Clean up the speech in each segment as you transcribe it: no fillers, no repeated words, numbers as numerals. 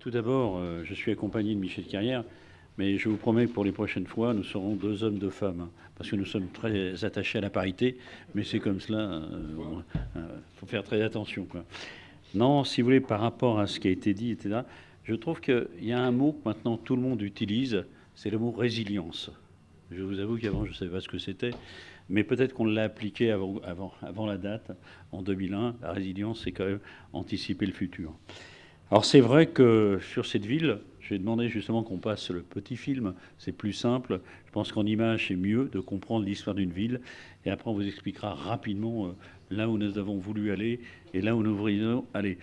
Tout d'abord, je suis accompagné de Michel Carrière, mais je vous promets que pour les prochaines fois, nous serons deux hommes, deux femmes, hein, parce que nous sommes très attachés à la parité, mais c'est comme cela, faut faire très attention, quoi. Non, si vous voulez, par rapport à ce qui a été dit, etc., je trouve qu'il y a un mot que maintenant tout le monde utilise, c'est le mot résilience. Je vous avoue qu'avant, je ne savais pas ce que c'était, mais peut-être qu'on l'a appliqué avant la date, en 2001. La résilience, c'est quand même anticiper le futur. Alors c'est vrai que sur cette ville, j'ai demandé justement qu'on passe le petit film, c'est plus simple. Je pense qu'en image, c'est mieux de comprendre l'histoire d'une ville. Et après, on vous expliquera rapidement là où nous avons voulu aller et là où nous voudrions aller.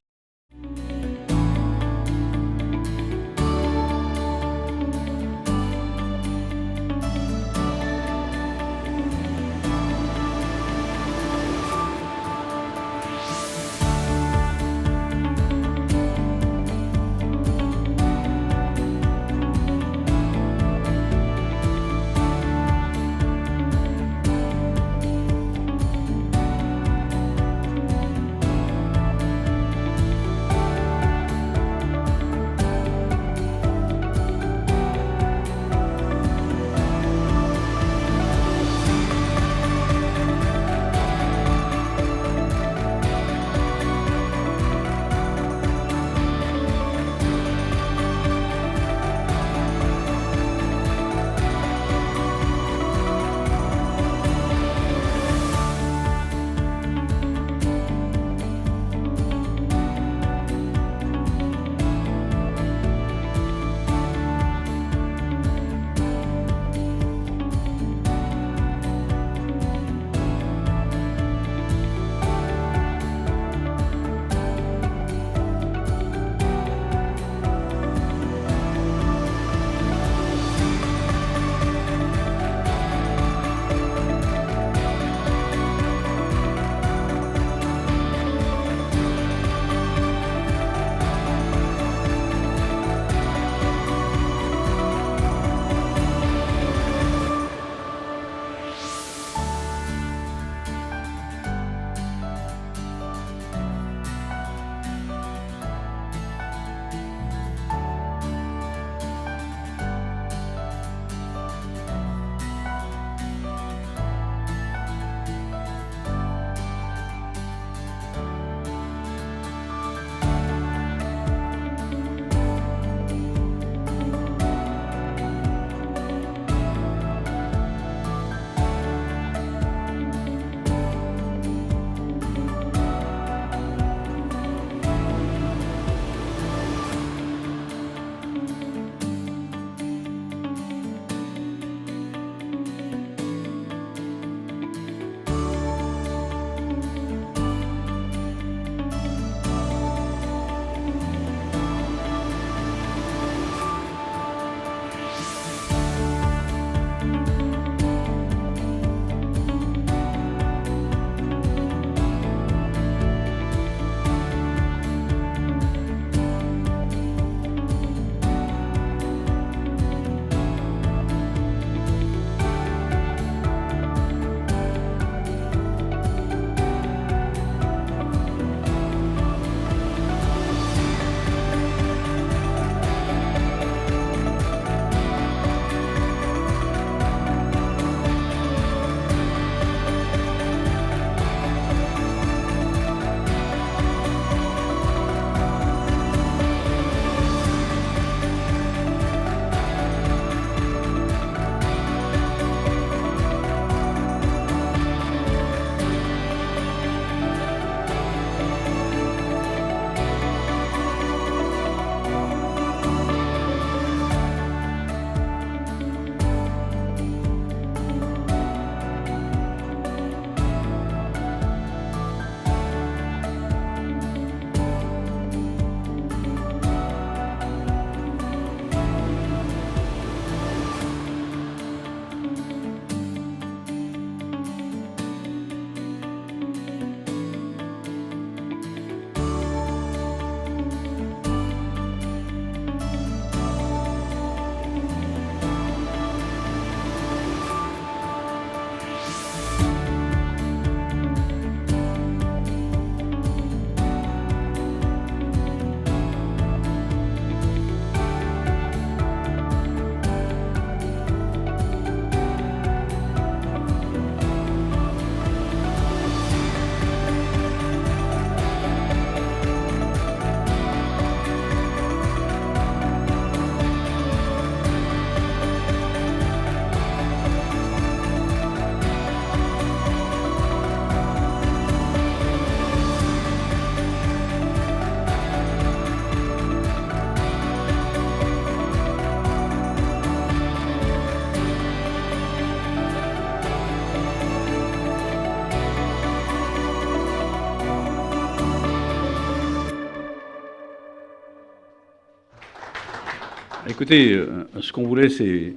Écoutez, ce qu'on voulait, c'est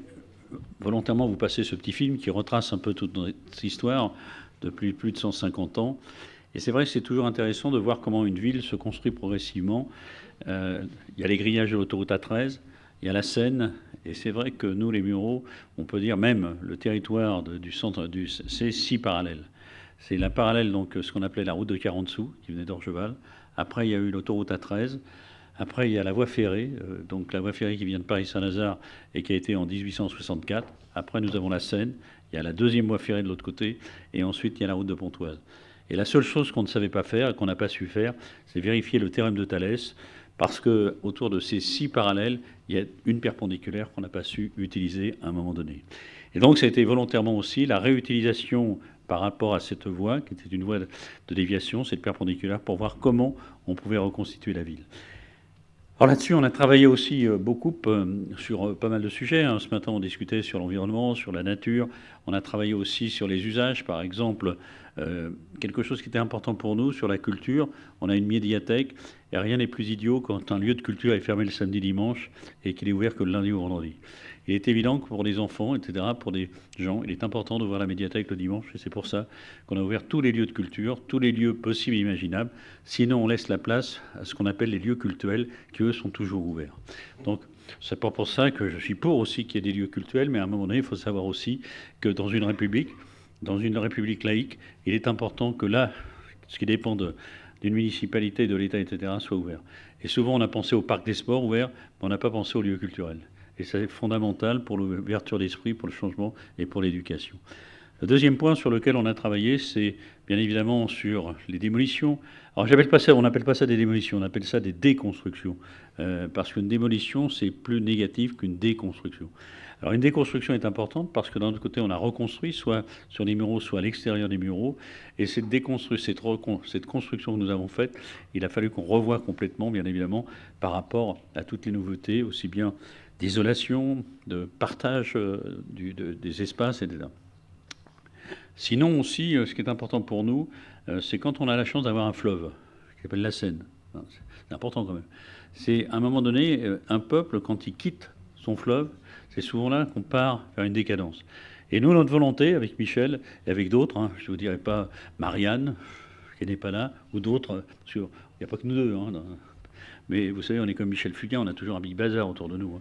volontairement vous passer ce petit film qui retrace un peu toute notre histoire depuis plus de 150 ans. Et c'est vrai que c'est toujours intéressant de voir comment une ville se construit progressivement. Il y a les grillages de l'autoroute A13, il y a la Seine, et c'est vrai que nous, les Mureaux, on peut dire même le territoire du centre, c'est 6 parallèles. C'est la parallèle, donc, ce qu'on appelait la route de 40 sous, qui venait d'Orgeval. Après, il y a eu l'autoroute A13. Après, il y a la voie ferrée, donc la voie ferrée qui vient de Paris-Saint-Lazare et qui a été en 1864. Après, nous avons la Seine. Il y a la deuxième voie ferrée de l'autre côté. Et ensuite, il y a la route de Pontoise. Et la seule chose qu'on ne savait pas faire et qu'on n'a pas su faire, c'est vérifier le théorème de Thalès, parce qu'autour de ces 6 parallèles, il y a une perpendiculaire qu'on n'a pas su utiliser à un moment donné. Et donc, ça a été volontairement aussi la réutilisation par rapport à cette voie, qui était une voie de déviation, cette perpendiculaire, pour voir comment on pouvait reconstituer la ville. Alors là-dessus, on a travaillé aussi beaucoup sur pas mal de sujets. Ce matin, on discutait sur l'environnement, sur la nature. On a travaillé aussi sur les usages, par exemple, quelque chose qui était important pour nous, sur la culture. On a une médiathèque, et rien n'est plus idiot quand un lieu de culture est fermé le samedi-dimanche et qu'il est ouvert que le lundi ou vendredi. Il est évident que pour les enfants, etc., pour des gens, il est important de voir la médiathèque le dimanche, et c'est pour ça qu'on a ouvert tous les lieux de culture, tous les lieux possibles et imaginables. Sinon, on laisse la place à ce qu'on appelle les lieux cultuels, qui, eux, sont toujours ouverts. Donc, c'est pas pour ça que je suis pour aussi qu'il y ait des lieux cultuels, mais à un moment donné, il faut savoir aussi que dans une république laïque, il est important que là, ce qui dépend d'une municipalité, de l'État, etc., soit ouvert. Et souvent, on a pensé au parc des sports ouvert, mais on n'a pas pensé aux lieux culturels. Et c'est fondamental pour l'ouverture d'esprit, pour le changement et pour l'éducation. Le deuxième point sur lequel on a travaillé, c'est bien évidemment sur les démolitions. Alors on n'appelle pas ça des démolitions, on appelle ça des déconstructions. Parce qu'une démolition, c'est plus négatif qu'une déconstruction. Alors une déconstruction est importante parce que d'un autre côté, on a reconstruit, soit sur les muraux, soit à l'extérieur des muraux. Et cette construction que nous avons faite, il a fallu qu'on revoie complètement, bien évidemment, par rapport à toutes les nouveautés, aussi bien d'isolation, de partage des espaces, etc. Sinon aussi, ce qui est important pour nous, c'est quand on a la chance d'avoir un fleuve, qui s'appelle la Seine. C'est important quand même. C'est à un moment donné, un peuple, quand il quitte son fleuve, c'est souvent là qu'on part vers une décadence. Et nous, notre volonté, avec Michel et avec d'autres, je ne vous dirai pas Marianne, qui n'est pas là, ou d'autres, parce qu'il n'y a pas que nous deux, mais vous savez, on est comme Michel Fugain, on a toujours un big bazar autour de nous.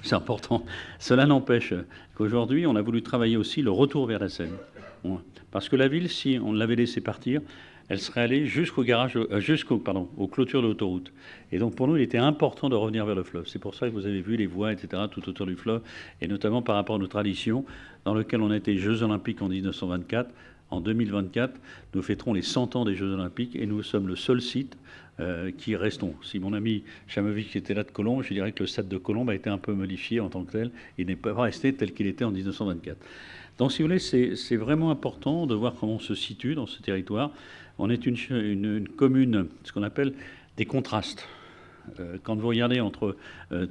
C'est important. Cela n'empêche qu'aujourd'hui, on a voulu travailler aussi le retour vers la Seine. Parce que la ville, si on l'avait laissé partir, elle serait allée aux clôtures de l'autoroute. Et donc pour nous, il était important de revenir vers le fleuve. C'est pour ça que vous avez vu les voies, etc., tout autour du fleuve, et notamment par rapport à nos traditions, dans lesquelles on a été Jeux Olympiques en 1924. En 2024, nous fêterons les 100 ans des Jeux Olympiques, et nous sommes le seul site qui restons. Si mon ami Chamovic était là de Colombes, je dirais que le stade de Colombes a été un peu modifié en tant que tel. Il n'est pas resté tel qu'il était en 1924. Donc, si vous voulez, c'est vraiment important de voir comment on se situe dans ce territoire. On est une commune, ce qu'on appelle des contrastes. Quand vous regardez entre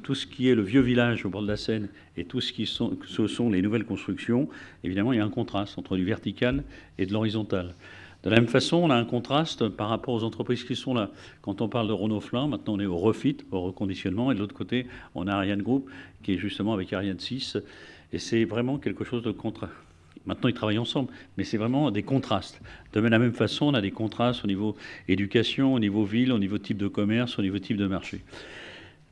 tout ce qui est le vieux village au bord de la Seine et tout ce sont les nouvelles constructions, évidemment, il y a un contraste entre du vertical et de l'horizontal. De la même façon, on a un contraste par rapport aux entreprises qui sont là. Quand on parle de Renault-Flin, maintenant on est au refit, au reconditionnement, et de l'autre côté, on a Ariane Group, qui est justement avec Ariane 6, et c'est vraiment quelque chose de contraste. Maintenant, ils travaillent ensemble, mais c'est vraiment des contrastes. De la même façon, on a des contrastes au niveau éducation, au niveau ville, au niveau type de commerce, au niveau type de marché.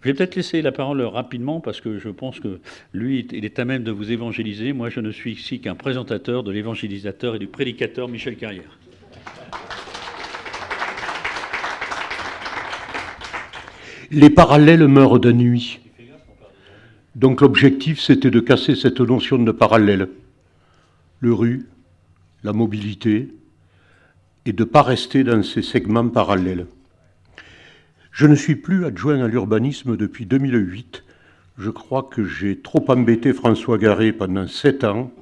Je vais peut-être laisser la parole rapidement parce que je pense que lui, il est à même de vous évangéliser. Moi, je ne suis ici qu'un présentateur de l'évangélisateur et du prédicateur Michel Carrière. Les parallèles meurent de nuit. Donc l'objectif, c'était de casser cette notion de parallèle. Le rue, la mobilité, et de ne pas rester dans ces segments parallèles. Je ne suis plus adjoint à l'urbanisme depuis 2008. Je crois que j'ai trop embêté François Garret pendant 7 ans.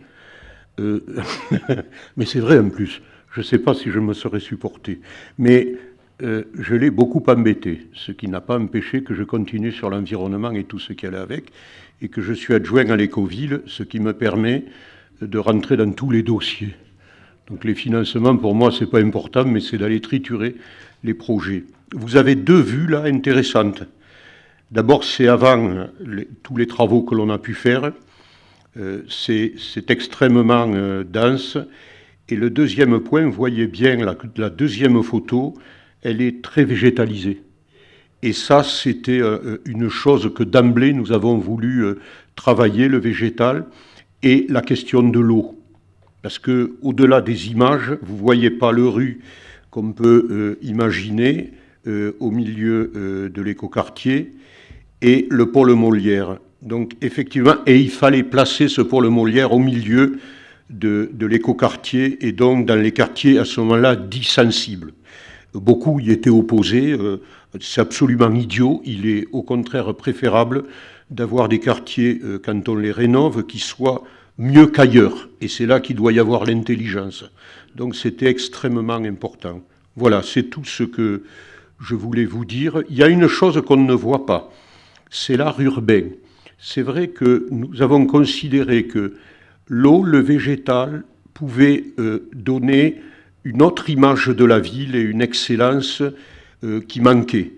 Mais c'est vrai en plus. Je ne sais pas si je me serais supporté. Mais je l'ai beaucoup embêté, ce qui n'a pas empêché que je continue sur l'environnement et tout ce qui allait avec, et que je suis adjoint à l'écoville, ce qui me permet de rentrer dans tous les dossiers. Donc les financements, pour moi, ce n'est pas important, mais c'est d'aller triturer les projets. Vous avez 2 vues là intéressantes. D'abord, c'est avant tous les travaux que l'on a pu faire. C'est extrêmement dense. Et le deuxième point, vous voyez bien la deuxième photo, elle est très végétalisée. Et ça, c'était une chose que d'emblée, nous avons voulu travailler, le végétal, et la question de l'eau. Parce qu'au-delà des images, vous ne voyez pas le rue qu'on peut imaginer au milieu de l'écoquartier et le pôle Molière. Donc effectivement, et il fallait placer ce pôle Molière au milieu de l'écoquartier et donc dans les quartiers à ce moment-là dits sensibles. Beaucoup y étaient opposés, c'est absolument idiot, il est au contraire préférable d'avoir des quartiers, quand on les rénove, qui soient mieux qu'ailleurs. Et c'est là qu'il doit y avoir l'intelligence. Donc c'était extrêmement important. Voilà, c'est tout ce que je voulais vous dire. Il y a une chose qu'on ne voit pas, c'est l'art urbain. C'est vrai que nous avons considéré que l'eau, le végétal, pouvait donner une autre image de la ville et une excellence qui manquait.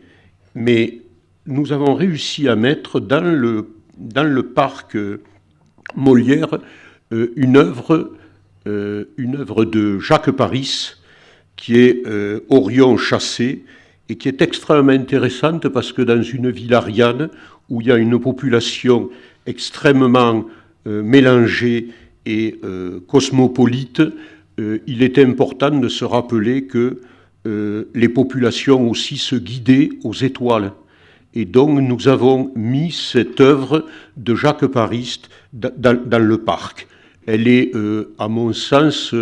Mais nous avons réussi à mettre dans le parc Molière une œuvre de Jacques Paris qui est Orion chassé et qui est extrêmement intéressante parce que dans une ville ariane où il y a une population extrêmement mélangée et cosmopolite, il est important de se rappeler que les populations aussi se guidaient aux étoiles. Et donc nous avons mis cette œuvre de Jacques Paris dans le parc. Elle est, à mon sens,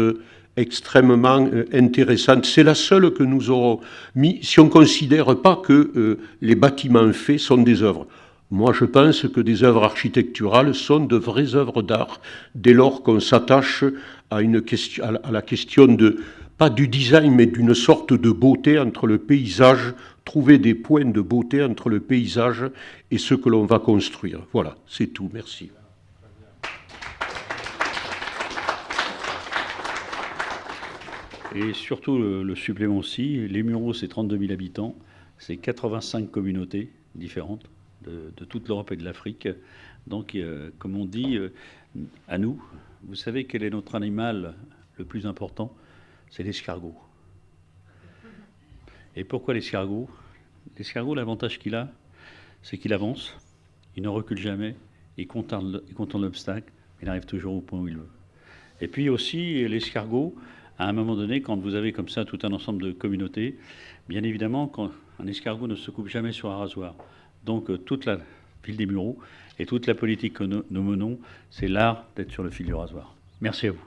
extrêmement intéressante. C'est la seule que nous aurons mis, si on ne considère pas que les bâtiments faits sont des œuvres. Moi, je pense que des œuvres architecturales sont de vraies œuvres d'art, dès lors qu'on s'attache à la question de, pas du design, mais d'une sorte de beauté entre le paysage, trouver des points de beauté entre le paysage et ce que l'on va construire. Voilà, c'est tout. Merci. Et surtout, le supplément aussi, les Mureaux, c'est 32 000 habitants, c'est 85 communautés différentes de toute l'Europe et de l'Afrique. Donc, comme on dit, à nous, vous savez quel est notre animal le plus important? C'est l'escargot. Et pourquoi l'escargot? L'escargot, l'avantage qu'il a, c'est qu'il avance, il ne recule jamais, il contourne l'obstacle, il arrive toujours au point où il veut. Et puis aussi, l'escargot, à un moment donné, quand vous avez comme ça tout un ensemble de communautés, bien évidemment, quand un escargot ne se coupe jamais sur un rasoir. Donc toute la ville des Mureaux et toute la politique que nous menons, c'est l'art d'être sur le fil du rasoir. Merci à vous.